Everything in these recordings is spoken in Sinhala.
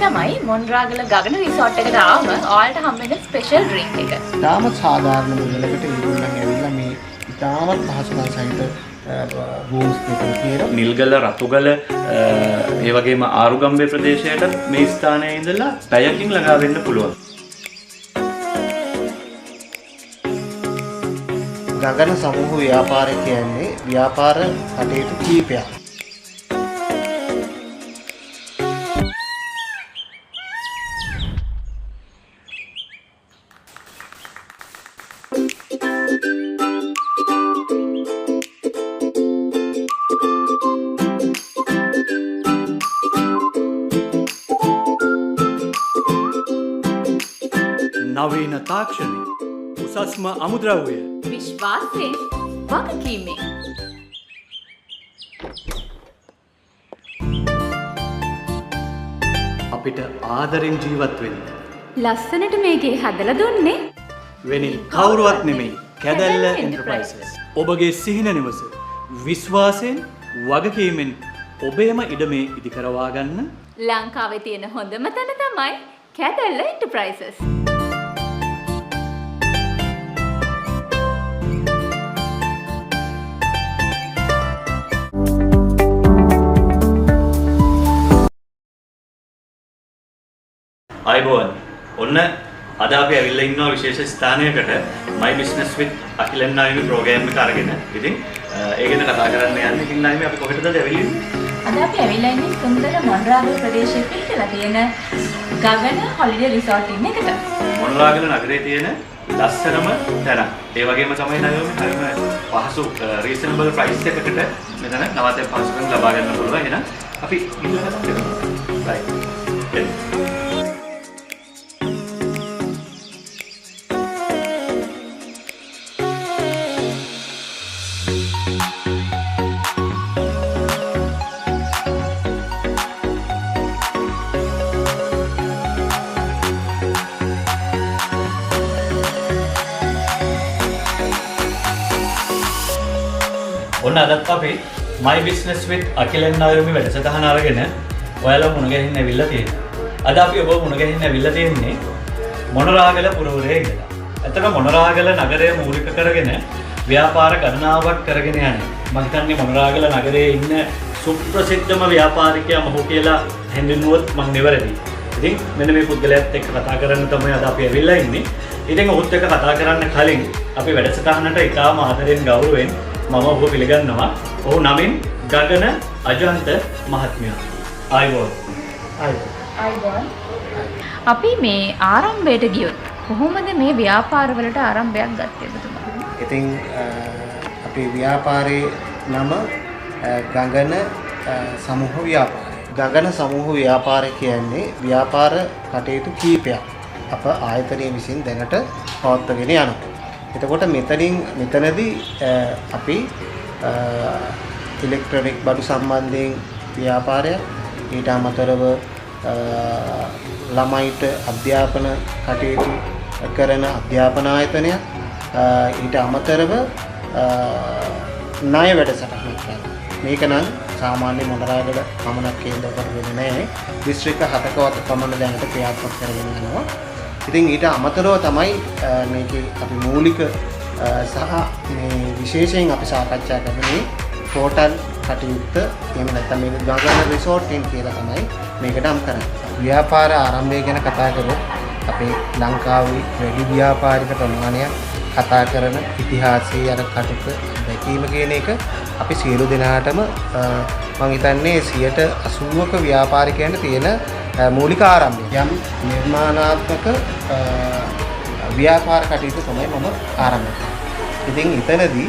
තමයි මොන්රාගල ගගන රිසෝට් එකට ආවම ඔයාලට හම්බ වෙන ස්පෙෂල් ඩ්‍රින්ක් එක. තාම සාධාරණ මුදලකට ඒගොල්ලන් ඇවිල්ලා මේ ඉතාමත් පහසුකම් සහිත රූම්ස් දෙකක් තියෙනවා. නිල්ගල රතුගල ඒ වගේම ආරුගම්බේ ප්‍රදේශයට මේ ස්ථානයේ ඉඳලා පැයකින් ළඟා වෙන්න පුළුවන්. ගගන සමූහ ව්‍යාපාරය කියන්නේ ව්‍යාපාර කටයුතු කීපයක්. නවීන තාක්ෂණය උසස්ම අමුද්‍රව්‍ය විශ්වාසයෙන් වගකීමෙන් අපිට ආදරෙන් ජීවත් වෙන්න. ලස්සනට මේකේ හදලා දුන්නේ වෙනින් කවුරුවත් නෙමෙයි කැදැල්ල එන්ටර්ප්‍රයිසස්. ඔබගේ සිහින නිවස විශ්වාසයෙන් වගකීමෙන් ඔබේම ඉඩමේ ඉදිකරවා ගන්න ලංකාවේ තියෙන හොඳම තැන තමයි කැදැල්ල එන්ටර්ප්‍රයිසස්. අයිබෝන් ඔන්න අද අපි ඇවිල්ලා ඉන්නවා විශේෂ ස්ථානයකට My Business with අකිලන් නායමි ප්‍රෝග්‍රෑම් එක අරගෙන. ඉතින් ඒ ගැන කතා කරන්න යන්නේ. ඉතින් නායමි අපි කොහෙටද ඇවිල්ලා ඉන්නේ? අද අපි ඇවිල්ලා ඉන්නේ සුන්දර මොන්රාගල ප්‍රදේශයේ පිහිටලා තියෙන ගගන හොලිඩේ රිසෝට් එකට. මොන්රාගල නගරයේ තියෙන ලස්සනම තැන. ඒ වගේම තමයි නායමි හරිම පහසු රීසනබල් ප්‍රයිස් එකකට මෙතන නවතන පහසුකම් ලබා ගන්න පුළුවන්. එහෙනම් අපි ඉන්න කතා කරමු. බයි. ඔන්න අදත් අපි My Business with අකිලන් නායමි වැඩසටහන අරගෙන ඔයාලා මුණ ගැහින්න ඇවිල්ලා තියෙනවා. අද අපි ඔබ මුණ ගැහින්න ඇවිල්ලා තියෙන්නේ මොනරාගල පුරවරයේ ඉඳලා. ඇත්තටම මොනරාගල නගරය මූලික කරගෙන ව්‍යාපාර ගණනාවක් කරගෙන යන්නේ. මම හිතන්නේ මොනරාගල නගරයේ ඉන්න සුප්‍රසිද්ධම ව්‍යාපාරිකයා මොහු කියලා හැඳින්වුවොත් මම නිවැරදි. ඉතින් මෙන්න මේ පුද්ගලයාත් එක්ක කතා කරන්න තමයි අද අපි ඇවිල්ලා ඉන්නේ. ඉතින් ඔහුත් එක්ක කතා කරන්න කලින් අපි වැඩසටහනට ඉතාම ආදරෙන් ගෞරවයෙන් මම ඔබ පිළිගන්නවා. ඔහු නමින් ගගන අජන්ත මහත්මයා. ආයිබෝන්. ආයිබෝන්. අපි මේ ආරම්භයට ගියොත් කොහොමද මේ ව්‍යාපාරවලට ආරම්භයක් ගත්තේ ඔබතුමා? ඉතින් අපේ ව්‍යාපාරයේ නම ගගන සමූහ ව්‍යාපාරය. ගගන සමූහ ව්‍යාපාරය කියන්නේ ව්‍යාපාර කටයුතු කීපයක් අප ආයතනයේ විසින් දැනට පවත්වාගෙන යනවා. එතකොට මෙතනදී අපි ඉලෙක්ට්‍රොනික බඩු සම්බන්ධයෙන් ව්‍යාපාරයක්, ඊට අමතරව ළමයිට අධ්‍යාපන කටයුතු කරන අධ්‍යාපන ආයතනයක්, ඊට අමතරව ණය වැඩසටහනක් කරනවා. මේක නම් සාමාන්‍ය මොනරාගල පමණක් කේන්ද්‍ර කරගෙන නැහැ. දිස්ත්‍රික්ක 7කවත් පමණ දැනට ක්‍රියාත්මක කරගෙන යනවා. ඉතින් ඊට අමතරව තමයි මේකේ අපි මූලික සහ මේ විශේෂයෙන් අපි සාකච්ඡා කරන්නේ හෝටල් කටයුත්ත. එහෙම නැත්නම් මේක ගගන රිසෝට් එක කියලා තමයි මේකට නම් කරන්නේ. ව්‍යාපාර ආරම්භය ගැන කතා කරොත් අපේ ලංකාවේ වැඩි ව්‍යාපාරික ප්‍රමාණයක් කතා කරන ඉතිහාසයේ අර කටුක දැකීම කියන එක අපි සියලු දෙනාටම මම හිතන්නේ 80%ක ව්‍යාපාරිකයන්ට තියෙන මූලික ආරම්භය. යම් නිර්මාණාත්මක ව්‍යාපාර කටයුතු තමයි මම ආරම්භ කරන්නේ. ඉතින් එතනදී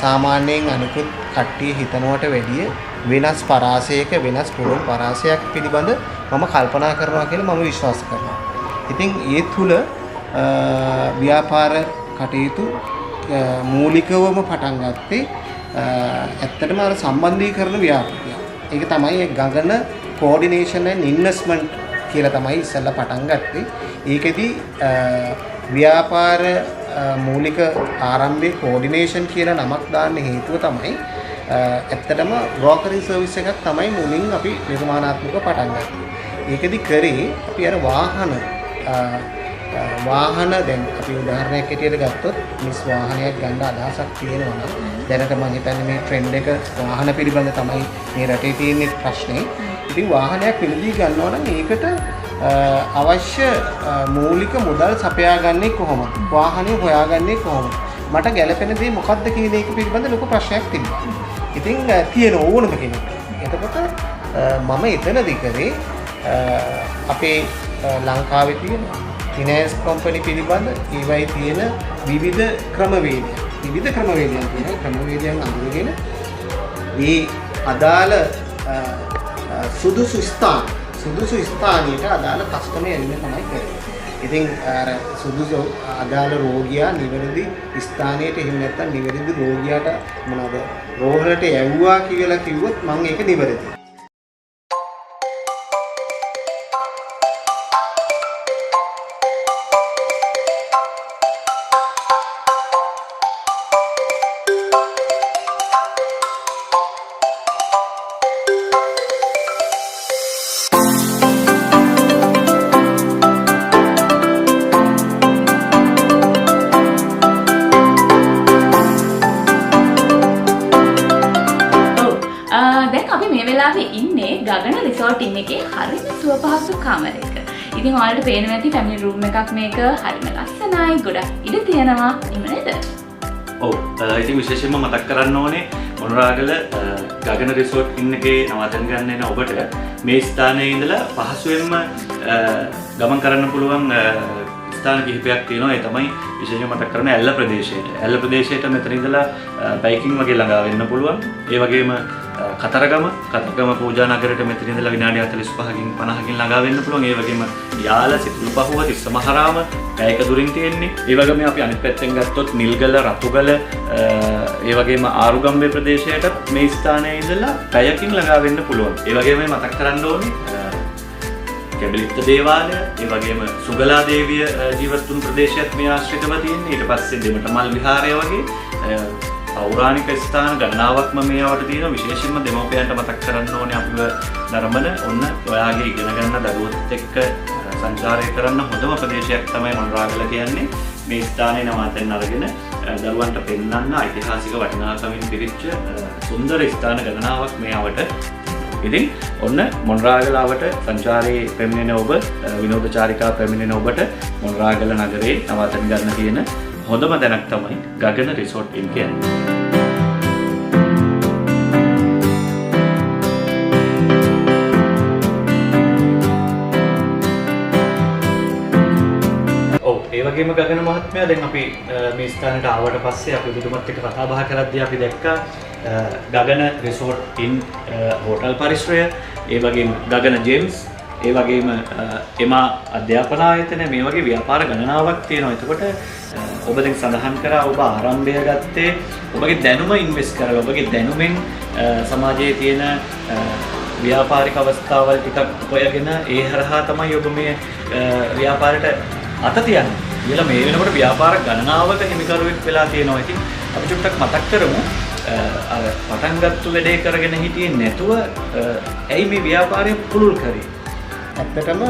සාමාන්‍යයෙන් අනිකුත් කට්ටිය හිතනවට වැඩිය වෙනස් පරාසයක වෙනස් පුරුම් පරාසයක් පිළිබඳ මම කල්පනා කරනවා කියලා මම විශ්වාස කරනවා. ඉතින් ඒ තුල ව්‍යාපාර කටයුතු මූලිකවම පටන් ගත්තේ ඇත්තටම අර සම්බන්ධීකරණ ව්‍යාපාරය. ඒක තමයි ගගන coordination and investment කියලා තමයි ඉස්සෙල්ලා පටන් ගත්තේ. ඒකෙදි ව්‍යාපාර මූලික ආරම්භයේ coordination කියලා නමක් දාන්න හේතුව තමයි ඇත්තටම brokerage service එකක් තමයි මුලින් අපි නිර්මාණාත්මකව පටන් ගත්තේ. ඒකෙදි කරේ අපි අර වාහන දැන් අපි උදාහරණයක් හැටියට ගත්තොත් මිස් වාහනයක් ගන්න අදහසක් තියෙනවා නම් දැනට මම හිතන්නේ මේ ට්‍රෙන්ඩ් එක වාහන පිළිබඳ තමයි මේ රටේ තියෙන ප්‍රශ්නේ. ඉතින් වාහනයක් පිළිදී ගන්නවා නම් ඒකට අවශ්‍ය මූලික මුදල් සපයාගන්නේ කොහොමද? වාහනේ හොයාගන්නේ කොහොමද? මට ගැළපෙන දේ මොකක්ද කියන එක පිළිබඳ ලොකු ප්‍රශ්නයක් තිබුණා. ඉතින් තියෙන ඕනම කෙනෙක්. එතකොට මම එතනදී කරේ අපේ ලංකාවේ තියෙන ෆිනෑන්ස් කම්පැනි පිළිබඳ ඒවයි තියෙන විවිධ ක්‍රමවේදයන් අඳුරගෙන මේ අදාළ සුදුසු ස්ථානයට අදාළ කස්ටමර් එන්නේ තමයි කරන්නේ. ඉතින් අර සුදුසු අදාළ රෝගියා නිවැරදි ස්ථානයට එහෙම නැත්නම් නිවැරදි රෝගියාට මොනවාද රෝහලට යවුවා කියලා කිව්වොත් මම ඒක නිවැරදි. ඉන්නේ ගගන රිසෝට් ඉන්න එකේ හරිම සුවපහසු කාමරයක. ඉතින් ඔයාලට පේනවා ඇති ෆැමිලි රූම් එකක් මේක හරිම ලස්සනයි, ගොඩක් ඉඩ තියෙනවා. එහෙම නේද? ඔව්. ඉතින් විශේෂයෙන්ම මතක් කරන්න ඕනේ මොනරාගල ගගන රිසෝට් ඉන්න එකේ නවතන් ගන්න එන ඔබට මේ ස්ථානයේ ඉඳලා පහසුවෙන්ම ගමන් කරන්න පුළුවන් ස්ථාන කිහිපයක් තියෙනවා. ඒ තමයි විශේෂයෙන්ම මතක් කරන ඇල්ල ප්‍රදේශයට. ඇල්ල ප්‍රදේශයට මෙතන ඉඳලා බයිකින් වගේ ළඟා වෙන්න පුළුවන්. ඒ වගේම කතරගම පූජා නගරයට මෙතන ඉඳලා විනාඩි 45කින් 50කින් ළඟා වෙන්න පුළුවන්. ඒ වගේම යාල සිතුල්පහුව තිස්සමහරාම පැයක දුරින් තියෙන්නේ. ඒ වගේම අපි අනිත් පැත්තෙන් ගත්තොත් නිල්ගල රතුගල ඒ වගේම ආරුගම්බේ ප්‍රදේශයට මේ ස්ථානයේ ඉඳලා පැයකින් ළඟා වෙන්න පුළුවන්. ඒ වගේම මතක් කරන්න ඕනේ කැබලිත්ත දේවාලය, ඒ වගේම සුගලා දේවිය ජීවත් වුණු ප්‍රදේශයත් මේ ආශ්‍රිතව තියෙන්නේ. ඊට පස්සේ දෙමටමල් විහාරය වගේ පෞරාණික ස්ථාන ගණනාවක්ම මේවට තියෙනවා. විශේෂයෙන්ම දෙමව්පියන්ට මතක් කරන්න ඕනේ අපිව නරඹන ඔන්න ඔයාගේ ඉගෙන ගන්න දරුවොත් එක්ක සංචාරය කරන්න හොඳම ප්‍රදේශයක් තමයි මොනරාගල කියන්නේ. මේ ස්ථානයේ නවාතැන් අරගෙන දරුවන්ට පෙන්වන්න ඓතිහාසික වටිනාකමින් පිරිච්ච සුන්දර ස්ථාන ගණනාවක් මේවට. ඉතින් ඔන්න මොනරාගලාවට සංචාරයේ පැමිණෙන ඔබ, විනෝද චාරිකා පැමිණෙන ඔබට මොනරාගල නගරේ නවාතැන් ගන්න තියෙන හොඳම තැනක් තමයි ගගන රිසෝට් ඉන් කියන්නේ. ඔව්, ඒ වගේම ගගන මහත්මයා දැන් අපි මේ ස්ථානයට ආවට පස්සේ අපි ඔබතුමත් එක්ක කතා බහ කරද්දී අපි දැක්කා ගගන රිසෝට් ඉන් හෝටල් පරිශ්‍රය, ඒ වගේම ගගන ජේම්ස්, ඒ වගේම එමා අධ්‍යාපන ආයතන මේ වගේ ව්‍යාපාර ගණනාවක් තියෙනවා. එතකොට ඔබ දැන් සඳහන් කරා ඔබ ආරම්භය ගත්තේ ඔබගේ දැනුම ඉන්වෙස්ට් කරලා, ඔබගේ දැනුමෙන් සමාජයේ තියෙන ව්‍යාපාරික අවස්ථාවල් ටිකක් හොයගෙන ඒ හරහා තමයි ඔබ මේ ව්‍යාපාරයට අත තියන්නේ. ඊළඟ මේ වෙනකොට ව්‍යාපාර ගණනාවක හිමිකරුවෙක් වෙලා තියෙනවා. ඉතින් අපි චුට්ටක් මතක් කරමු අර පටන් ගත්ත වැඩේ කරගෙන හිටියේ නැතුව ඇයි මේ ව්‍යාපාරය පුළුල් කරේ? ඇත්තටම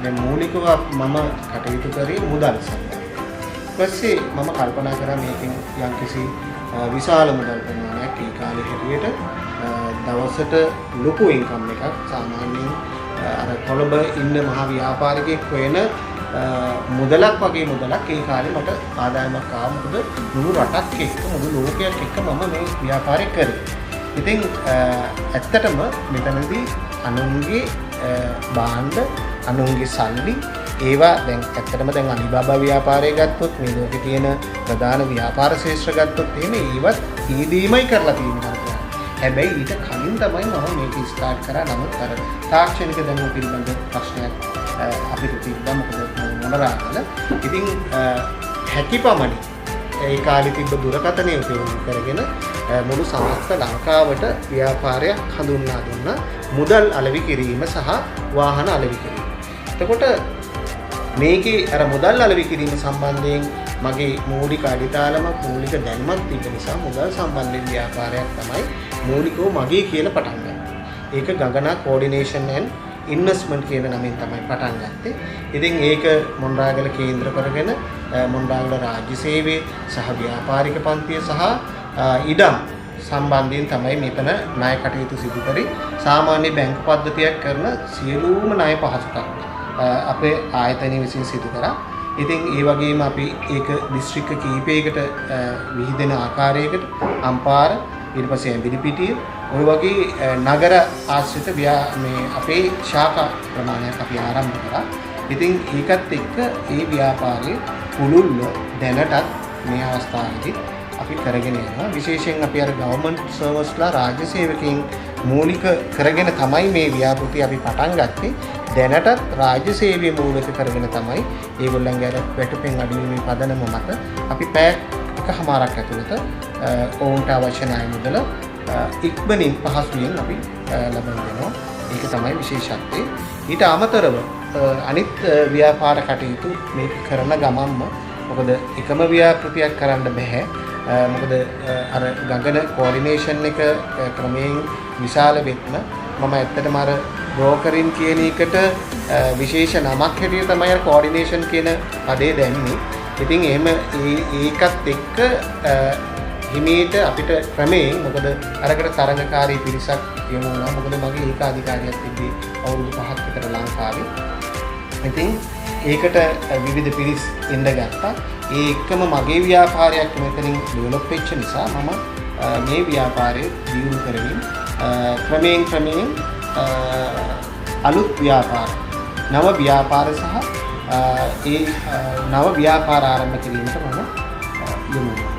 දැන් මූලිකව මම කටයුතු කරේ මුදල් සම්බන්ධ. ඊපස්සේ මම කල්පනා කරා මේකෙන් යම්කිසි විශාල මුදල් ප්‍රමාණයක් ඒ කාලේ හැටියට දවසට ලොකු ඉන්කම් එකක් සාමාන්‍යයෙන් අර කොළඹ ඉන්න මහ ව්‍යාපාරිකයෙක් වෙන මුදලක් වගේ මුදලක් ඒ කාලේ මට ආදායමක් ආවා. මොකද මුළු රටක් එක්ක මුළු ලෝකයක් එක්ක මම මේ ව්‍යාපාරය කරේ. ඉතින් ඇත්තටම මෙතනදී අනුන්ගේ භාණ්ඩ, අනුන්ගේ සල්ලි ඒවා දැන් ඇත්තටම දැන් අලිබාබා ව්‍යාපාරය ගත්තොත් මේ ලෝකේ තියෙන ප්‍රධාන ව්‍යාපාර ශේෂ්ත්‍ර ගත්තොත් එහෙම ඒවත් ඊදීමයි කරලා තියෙනවා. හැබැයි ඊට කලින් තමයි මම මේක ස්ටාර්ට් කරා. නමුත් අර තාක්ෂණික දැනුම පිළිබඳ ප්‍රශ්නයක් අපිට තිබ්බා. මොකද මොනරාගල ඉතින් හැකිපමණි ඒ කාලේ තිබ්බ දුරකථනය උපයෝගී කරගෙන මුළු සමස්ත ලංකාවට ව්‍යාපාරයක් හඳුන්වා දුන්නා. මුදල් අලෙවි කිරීම සහ වාහන අලෙවි කිරීම. එතකොට මේකේ අර මුදල් අලෙවි කිරීම සම්බන්ධයෙන් මගේ මූලික අඩිතාලම මූලික දැනුමක් තිබෙන නිසා මුදල් සම්බන්ධයෙන් ව්‍යාපාරයක් තමයි මූලිකව මගේ කියලා පටන් ගන්න. ඒක ගගනා කෝඩිනේෂන් ඇන්ඩ් ඉන්වෙස්ට්මන්ට් කියන නමින් තමයි පටන් ගත්තේ. ඉතින් ඒක මොණරාගල කේන්ද්‍ර කරගෙන මොණරාගල රාජ්‍ය සේවයේ සහ ව්‍යාපාරික පන්තිය සහ ඉඩම් සම්බන්ධයෙන් තමයි මෙතන ණය කටයුතු සිදු කරේ. සාමාන්‍ය බැංකු පද්ධතියක් කරන සියලුම ණය පහසුකම් අපේ ආයතනය විසින් සිදු කරා. ඉතින් ඒ වගේම අපි ඒක දිස්ත්‍රික්ක කීපයකට විහිදෙන ආකාරයකට අම්පාර ඊට පස්සේ ඇඹිලිපිටිය ඔය වගේ නගර ආශ්‍රිත මේ අපේ ශාඛා ප්‍රමාණයක් අපි ආරම්භ කරා. ඉතින් ඒකත් එක්ක ඒ ව්‍යාපාරයේ පුළුල්ව දැනටත් මේ අවස්ථාවේදී අපි කරගෙන යනවා. විශේෂයෙන් අපි අර ගවර්න්මන්ට් සර්වස්ලා රාජ්‍ය සේවකයන් මූලික කරගෙන තමයි මේ ව්‍යාපෘති අපි පටන් ගත්තේ. දැනටත් රාජ්‍ය සේවය මූලික කරගෙන තමයි ඒගොල්ලන්ගේ අර වැටුපෙන් අඩුවීමේ පදනම මත අපි පැයක් එකමාරක් ඇතුළත ඔවුන්ට අවශ්‍ය ණය මුදල ඉක්මනින් පහසුවෙන් අපි ලබා දෙනවා. ඒක තමයි විශේෂත්වය. ඊට අමතරව අනිත් ව්‍යාපාර කටයුතු මේක කරන ගමන්ම මොකද එකම ව්‍යාපෘතියක් කරන්න බෑ. මොකද අර ගගන කෝඩිනේෂන් එක ක්‍රමයෙන් විශාල වෙත්ම මම ඇත්තටම අර බ්‍රෝකරින් කියන එකට විශේෂ නමක් හැටියට තමයි අර කෝඩිනේෂන් කියන පදේ දැම්මේ. ඉතින් එහෙම ඒකත් එක්ක හිමීට අපිට ක්‍රමයෙන් මොකද අරකට තරඟකාරී පිරිසක් යොමු වුණා. මොකද මගේ ඒක අධිකාරියක් තිබ්බේ අවුරුදු 5ක් විතර ලංකාවේ. ඉතින් ඒකට විවිධ පිරිස් එන්න ගත්තා. ඒ එක්කම මගේ ව්‍යාපාරයක් මෙතනින් ඩෙවලොප් වෙච්ච නිසා මම මේ ව්‍යාපාරය දියුණු කරමින් ක්‍රමයෙන් අලුත් ව්‍යාපාර නව ව්‍යාපාර සහ ඒ නව ව්‍යාපාර ආරම්භ කිරීමට මම යොමු වෙනවා.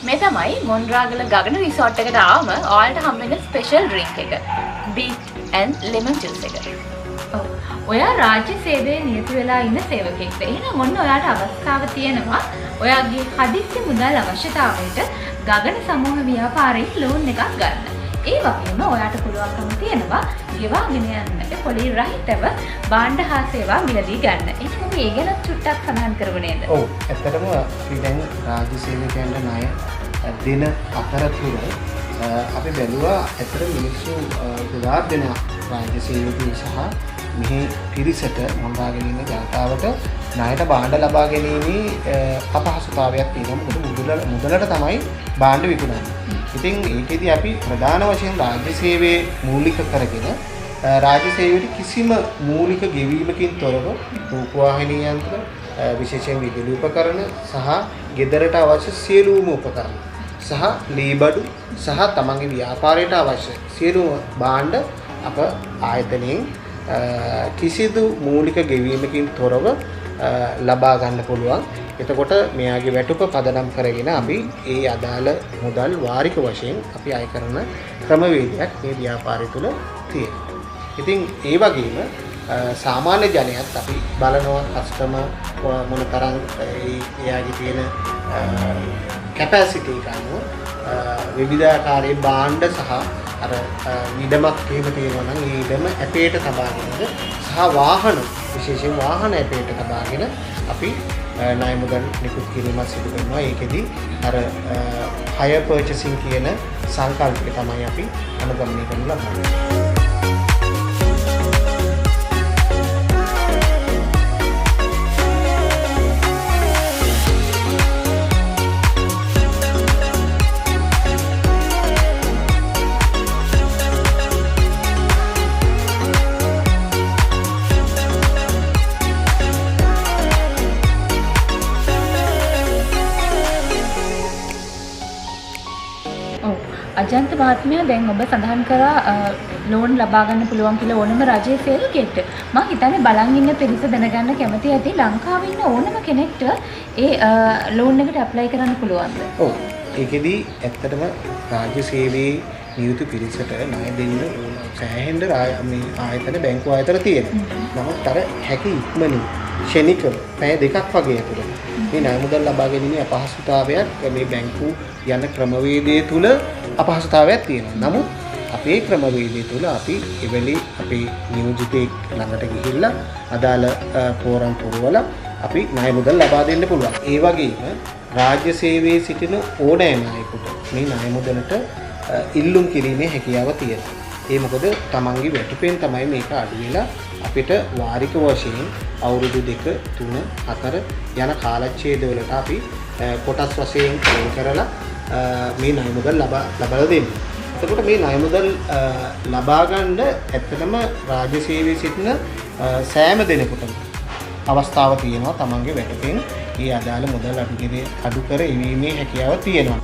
මේ තමයි මොණරාගල ගගන රිසෝට් එකට ආවම ඔයාලට හම්බ වෙන ස්පෙෂල් ඩ්‍රින්ක් එක. බීට් ඇන්ඩ් ලෙමන් ජූස් එක. ඔව්. ඔයා රාජ්‍ය සේවයේ නියුතු වෙලා ඉන්න සේවකයෙක්ද? එහෙනම් ඔන්න ඔයාට අවස්ථාව තියෙනවා ඔයාගේ හදිස්සි මුදල් අවශ්‍යතාවයට ගගන සමූහ ව්‍යාපාරයෙන් ලෝන් එකක් ගන්න. ඒ වගේම ඔයාට පුළුවන්කම තියෙනවා ගෙවාගෙන යන්නට පොලි රහිතව භාණ්ඩ හා සේවා මිලදී ගන්න. ඒක අපි ඒ ගැන චුට්ටක් සඳහන් කරමු නේද? ඔව්. ඇත්තටම අපි දැන් රාජ්‍ය සේවකයන්ට ණය දෙන අතරතුර අපි බැලුවා ඇත්තට මිනිස්සු ගොඩාක් දෙනා රාජ්‍ය සේවකයන් සහ මෙහි පිරිසට මොණරාගල ඉන්න ජනතාවට ණයට භාණ්ඩ ලබා ගැනීමේ අපහසුතාවයක් තියෙනවා. මොකද මුදලට තමයි භාණ්ඩ විකුණන්නේ. ඉතින් ඒකෙදී අපි ප්‍රධාන වශයෙන් රාජ්‍ය සේවයේ මූලික කරගෙන රාජ්‍ය සේවයට කිසිම මූලික ගෙවීමකින් තොරව රූපවාහිනී යන්ත්‍ර විශේෂයෙන් විදුලි උපකරණ සහ ගෙදරට අවශ්‍ය සියලුම උපකරණ සහ ලීබඩු සහ තමන්ගේ ව්‍යාපාරයට අවශ්‍ය සියලුම භාණ්ඩ අප ආයතනයෙන් කිසිදු මූලික ගෙවීමකින් තොරව ලබා ගන්න පුළුවන්. එතකොට මෙයාගේ වැටුප පදනම් කරගෙන අපි ඒ අදාළ මුදල් වාරික වශයෙන් අපි අය කරන ක්‍රමවේදයක් මේ ව්‍යාපාරය තුළ තියෙනවා. ඉතින් ඒ වගේම සාමාන්‍ය ජනයාත් අපි බලනවා කස්ටමර් මොන තරම් එයාගේ තියෙන කැපැසිටි එක අනුව විවිධාකාරයේ භාණ්ඩ සහ අර ඉඩමක් එහෙම තියෙනවා නම් ඒ ඉඩම ඇපේට තබාගෙනද සහ වාහන විශේෂයෙන් වාහන ඇපේට තබාගෙන අපි ණය මුදල් නිකුත් කිරීමක් සිදු කරනවා. ඒකෙදි අර hire purchasing කියන සංකල්පය තමයි අපි අනුගමනය කරන්න ලබන්නේ. අජන්ත මහත්මයා දැන් ඔබ සඳහන් කරා ලෝන් ලබා ගන්න පුළුවන් කියලා ඕනම රජයේ සේවකයෙක්ට. මම හිතන්නේ බලන් ඉන්න පිරිස දැනගන්න කැමති ඇති ලංකාවේ ඉන්න ඕනම කෙනෙක්ට ඒ ලෝන් එකට ඇප්ලයි කරන්න පුළුවන්ද? ඔව්. ඒකෙදි ඇත්තටම රාජ්‍ය සේවයේ නියුතු පිරිසට ණය දෙන්න ඕන සෑහෙන්න මේ ආයතන බැංකු ආයතන තියෙනවා. නමුත් අර හැකි ඉක්මනින් ක්ෂණිකව පැය දෙකක් වගේ ඇතුළත මේ ණය මුදල් ලබා ගැනීමේ අපහසුතාවයක් මේ බැංකු යන ක්‍රමවේදය තුල අපහසුතාවයක් තියෙනවා. නමුත් අපේ ක්‍රමවේදය තුල අපි එවැනි අපේ නියෝජිතයෙක් ළඟට ගිහිල්ලා අදාළ පෝරම් පුරවලා අපි ණය මුදල් ලබා දෙන්න පුළුවන්. ඒ වගේම රාජ්‍ය සේවයේ සිටින ඕනෑම අයෙකුට මේ ණය මුදලට ඉල්ලුම් කිරීමේ හැකියාව තියෙනවා. ඒ මොකද තමන්ගේ වැටුපෙන් තමයි මේක අඩු වෙලා අපිට වාරික වශයෙන් අවුරුදු 2 3 4 යන කාලච්ඡේදවලට අපි කොටස් වශයෙන් කරලා මේ ණය මුදල් ලබා දෙන්න. එතකොට මේ ණය මුදල් ලබා ගන්න ඇත්තටම රාජ්‍ය සේවයේ සිටින සෑම දෙනෙකුටම අවස්ථාව තියෙනවා තමන්ගේ වැටුපෙන් ඒ අදාළ මුදල් අඩු කර ඉවීමේ හැකියාව තියෙනවා.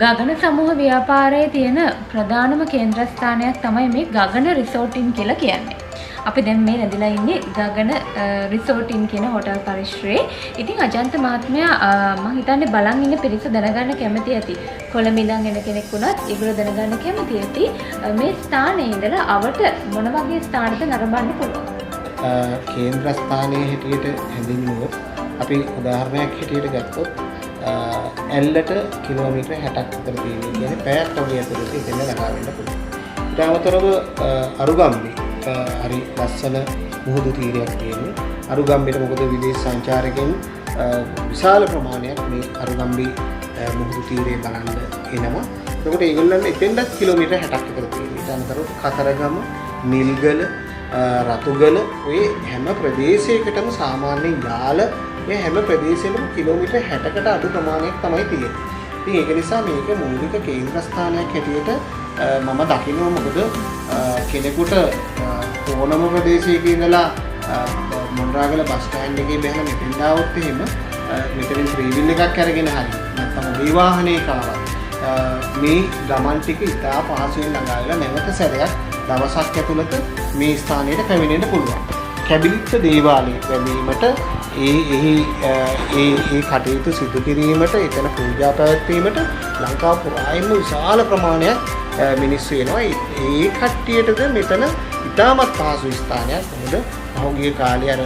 ගගන සමූහ ව්‍යාපාරයේ තියෙන ප්‍රධානම කේන්ද්‍රස්ථානයක් තමයි මේ ගගන රිසෝට් ඉන් කියලා කියන්නේ. අපි දැන් මේ රැඳිලා ඉන්නේ ගගන රිසෝට් ඉන් කියන හෝටල් පරිශ්‍රයේ. ඉතින් අජන්ත මහත්මයා මම හිතන්නේ බලන් ඉන්න පිරිස දැනගන්න කැමති ඇති. කොළඹ ඉඳන් එන කෙනෙක් වුණත් ඒගොල්ලෝ දැනගන්න කැමති ඇති. මේ ස්ථානයේ ඉඳලා අවට මොන වගේ ස්ථානද නරඹන්න පුළුවන්? කේන්ද්‍රස්ථානයේ හැටියට හැඳින්වුවොත් අපි උදාහරණයක් හැටියට ගත්තොත් ඇල්ලට කිලෝමීටර් 60ක් විතර තියෙනවා. කියන්නේ පැයක් වගේ ඇතුළත ඉතින් ලඟා වෙන්න පුළුවන්. ඊට අමතරව අරුගම්බේ හරි ලස්සන මුහුදු තීරයක් තියෙනවා. අරුගම්බේට මොකද විදේශ සංචාරකයන් විශාල ප්‍රමාණයක් මේ අරුගම්බේ මුහුදු තීරය බලන්න එනවා. ඒකට ඒගොල්ලන් එතෙන්වත් කිලෝමීටර් 60ක් විතර තියෙනවා. ඊට අමතරව කතරගම, නිල්ගල, රතුගල ඔය හැම ප්‍රදේශයකටම සාමාන්‍යයෙන් යාල මේ හැම ප්‍රදේශෙකම කිලෝමීටර් 60කට අඩු ප්‍රමාණයක් තමයි තියෙන්නේ. ඉතින් ඒක නිසා මේක මූලික කේන්ද්‍රස්ථානයක් හැටියට මම දකිනවා. මොකද කෙනෙකුට ඕනම ප්‍රදේශයක ඉඳලා මොණරාගල බස් ස්ටෑන්ඩ් එකේ බැලලා මෙතෙන් ආවොත් එහෙම මෙතනින් ත්‍රිවිල් එකක් අරගෙන හරි නැත්නම් මේ වාහනයක ආවත් මේ ගමන් ටික ඉතා පහසුවෙන් ළඟාවිලා නැවත සැරයක් දවසක් ඇතුළත මේ ස්ථානයට පැමිණෙන්න පුළුවන්. කැබිලිත්ත දේවාලය බැලීමට ඒ කටයුතු සිදු කිරීමට එතන පූජා පැවැත්වීමට ලංකාව පුරාම විශාල ප්‍රමාණයක් මිනිස්සු එනවා. ඒ කට්ටියටද මෙතන ඉතාමත් පහසු ස්ථානයක්. මොකද පහුගිය කාලේ අර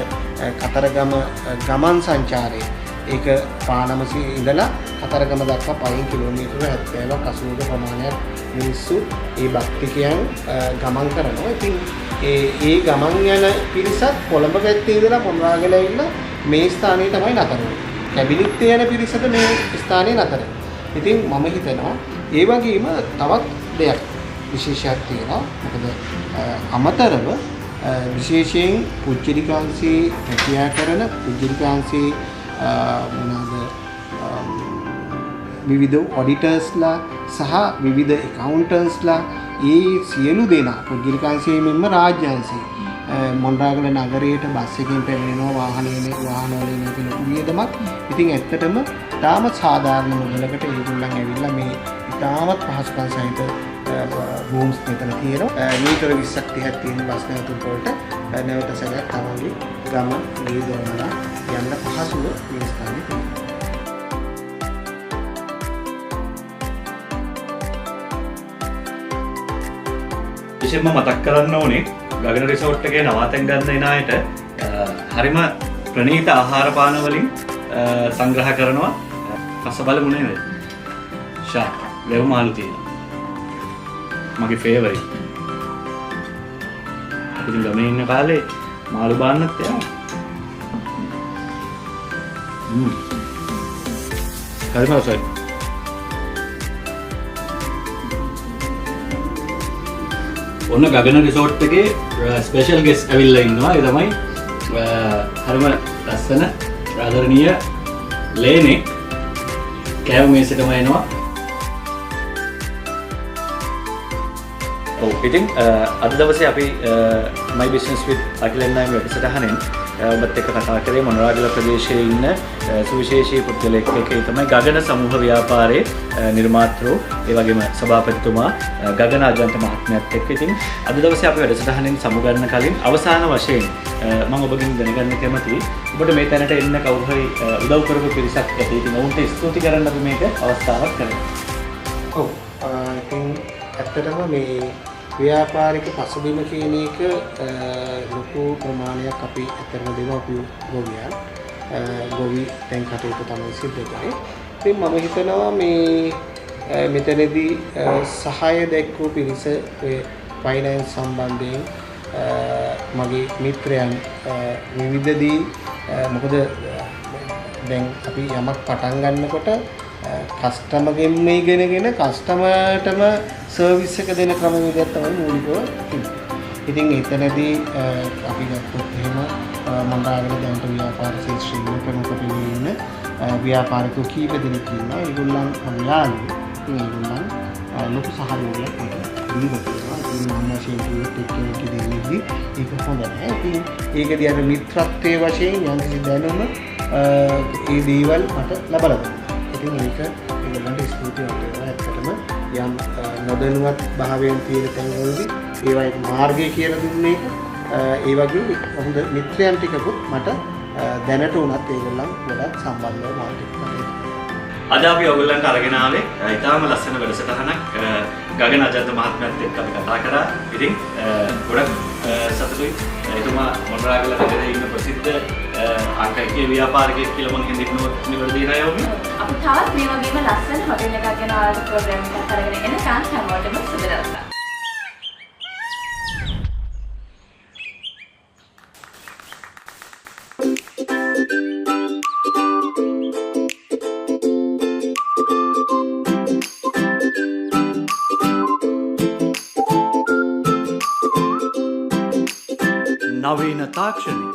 කතරගම ගමන් සංචාරය ඒක පානමසි ඉඳලා කතරගම දක්වා පයින් කිලෝමීටර් 70ක් 80ක ප්‍රමාණයක් මිනිස්සු ඒ භක්තිකයන් ගමන් කරනවා. ඉතින් ඒ ගමන් යන පිරිසත් කොළඹ පැත්තේ ඉඳලා මොණරාගල ඇවිල්ලා මේ ස්ථානයේ තමයි නතර වෙන්නේ. කැබිලිත්තේ යන පිරිසට මේ ස්ථානයේ නතර. ඉතින් මම හිතනවා ඒ වගේම තවත් දෙයක් විශේෂයක් තියෙනවා. මොකද අමතරව විශේෂයෙන් පුජ්‍යලිකාංශී රැකියා කරන පුජ්‍යලිකාංශී විවිධ ඔඩිටර්ස්ලා සහ විවිධ ඇකවුන්ටන්ට්ස්ලා ඒ සියලු දෙනා පුජ්‍යලිකාංශයේ මෙන්ම රාජ්‍යාංශයේ මොණරාගල නගරයට බස් එකකින් පැමිණෙනවා වාහනවල එන කෙනෙකු වියදමක්. ඉතින් ඇත්තටම තාමත් සාධාරණ මුදලකට ඒගොල්ලන් ඇවිල්ලා මේ තාමත් පහසුකම් සහිත රූම්ස් මෙතන තියෙනවා. මීටර 20ක් 30ක් තියෙන බස් නැවතුම් වලට නැවත සැරයක් තමයි ගමන් ගියදවලා යන්න පහසුව මේ ස්ථානයේ තියෙනවා. විශේෂයෙන්ම මතක් කරන්න ඕනේ ගගන රිසෝට් එකේ නවාතැන් ගන්න එන අයට හරිම ප්‍රණීත ආහාර පාන වලින් සංග්‍රහ කරනවා. රස බලමු නේද? ෂා ලෙව් මාළු තියෙනවා. මගේ ෆේවරිට්. ඉතින් ගමේ ඉන්න කාලේ මාළු බාන්නත් යනවා. හරිම රසයි. ඔන්න ගගන රිසෝට් එකේ ස්පෙෂල් ගෙස්ට් ඇවිල්ලා ඉන්නවා. ඒ තමයි හරිම ලස්සන ආදරණීය ලේනේ. කෑම මේසෙටම එනවා. ඔව් ඉතින් අද දවසේ අපි my business with අකිලෙන් නායක වැඩසටහනෙන් ඔබත් එක්ක කතා කරේ මොනරාගල ප්‍රදේශයේ ඉන්න සුවිශේෂී පුද්ගලෙක් එකේ තමයි ගගන සමූහ ව්‍යාපාරයේ නිර්මාතෘ ඒ වගේම සභාපතිතුමා ගගන අජන්ත මහත්මයාත් එක්ක. ඉතින් අද දවසේ අපි වැඩසටහනෙන් සමුගන්න කලින් අවසාන වශයෙන් මම ඔබගෙන් දැනගන්න කැමතියි ඔබට මේ තැනට එන්න කවුරු හරි උදව් කරපු පිරිසක් ඇති. ඉතින් ඔවුන්ට ස්තුති කරන්න අපි මේක අවස්ථාවක් කරනවා. ඔව් ඉතින් ඇත්තටම මේ ව්‍යාපාරික පසුබිම කියන එක ලොකු ප්‍රමාණයක් අපි ඇත්තටම දෙමව්පියෝ ගොවියන් ගොවි දැන් කටයුතු තමයි සිද්ධ කරන්නේ. ඉතින් මම හිතනවා මේ මෙතනදී සහාය දැක්වූ පිරිස ෆයිනෑන්ස් සම්බන්ධයෙන් මගේ මිත්‍රයන් විවිධදී මොකද දැන් අපි යමක් පටන් ගන්නකොට කස්ටමර්ගෙන් ඉගෙනගෙන කස්ටමර්ටම සර්විස් එක දෙන ක්‍රමවේදයක් තමයි මූලිකව තිබෙන්නේ. ඉතින් එතනදී අපි ගත්තොත් එහෙම මොනරාගල දැන්ට ව්‍යාපාර ශාස්ත්‍රයේ ප්‍රමුඛ පිළිවෙන්න ව්‍යාපාරිකයෝ කීප දෙනෙක් ඉන්නවා. ඒගොල්ලන් යාළුවෝ. ඉතින් ඒගොල්ලන් ලොකු සහයෝගයක් දීලා තියෙනවා. ඉතින් මම වශයෙන් කිව්වොත් දෙන්නේ ඒක හොඳ නැහැ. ඉතින් ඒකදී අර මිත්‍රත්වයේ වශයෙන් යම්කිසි දැනුම ඒ දේවල් මට ලබා දුන්නා. ඉතින් ඒක ඒගොල්ලන්ට ස්තුතිවන්ත වෙනවා. ඇත්තටම යම් නොදැනුවත් භාවයෙන් තියෙන තැන්වලදී ඒවා එක මාර්ගය කියලා දුන්නේ ඒ වගේ හොඳ මිත්‍රයන් ටිකකුත් මට දැනට උනත් ඒගොල්ලන් ගොඩක් සම්බන්ධව මාර්ගයට අද අපි ඔයගොල්ලන්ට අරගෙන ආවේ ඊටාම ලස්සන වැඩසටහනක් ගගන අජන්ත මහත්මයාත් එක්ක අපි කතා කරා. ඉතින් ගොඩක් සතුටුයි. එතුමා මොනරාගල නගරයේ ඉන්න ප්‍රසිද්ධ ආකාරයේ ව්‍යාපාරිකයෙක් කියලා මම හිතනවා නිවැරදි නයෝමි. අපි තවත් මේ වගේම ලස්සන හොටෙල් එකක් ගැන ආයෙත් ප්‍රෝග්‍රෑම් එකක් අරගෙන එන chance හැමෝටම සුබ දවසක්. නවීන තාක්ෂණය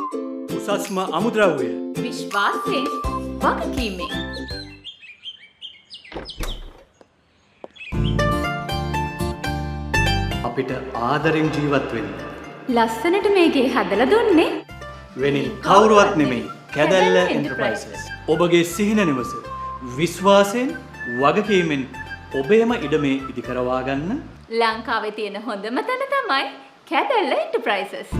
උසස්ම අමුද්‍රව්‍ය විශ්වාසයෙන් වගකීමෙන් අපිට ආදරෙන් ජීවත් වෙන්න ලස්සනට මේකේ හදලා දුන්නේ වෙනින් කවුරුවත් නෙමෙයි කැදැල්ල එන්ටර්ප්‍රයිසස්. ඔබගේ සිහින නිවස විශ්වාසයෙන් වගකීමෙන් ඔබේම ඉඩමේ ඉදිකරවා ගන්න ලංකාවේ තියෙන හොඳම තැන තමයි කැදැල්ල එන්ටර්ප්‍රයිසස්.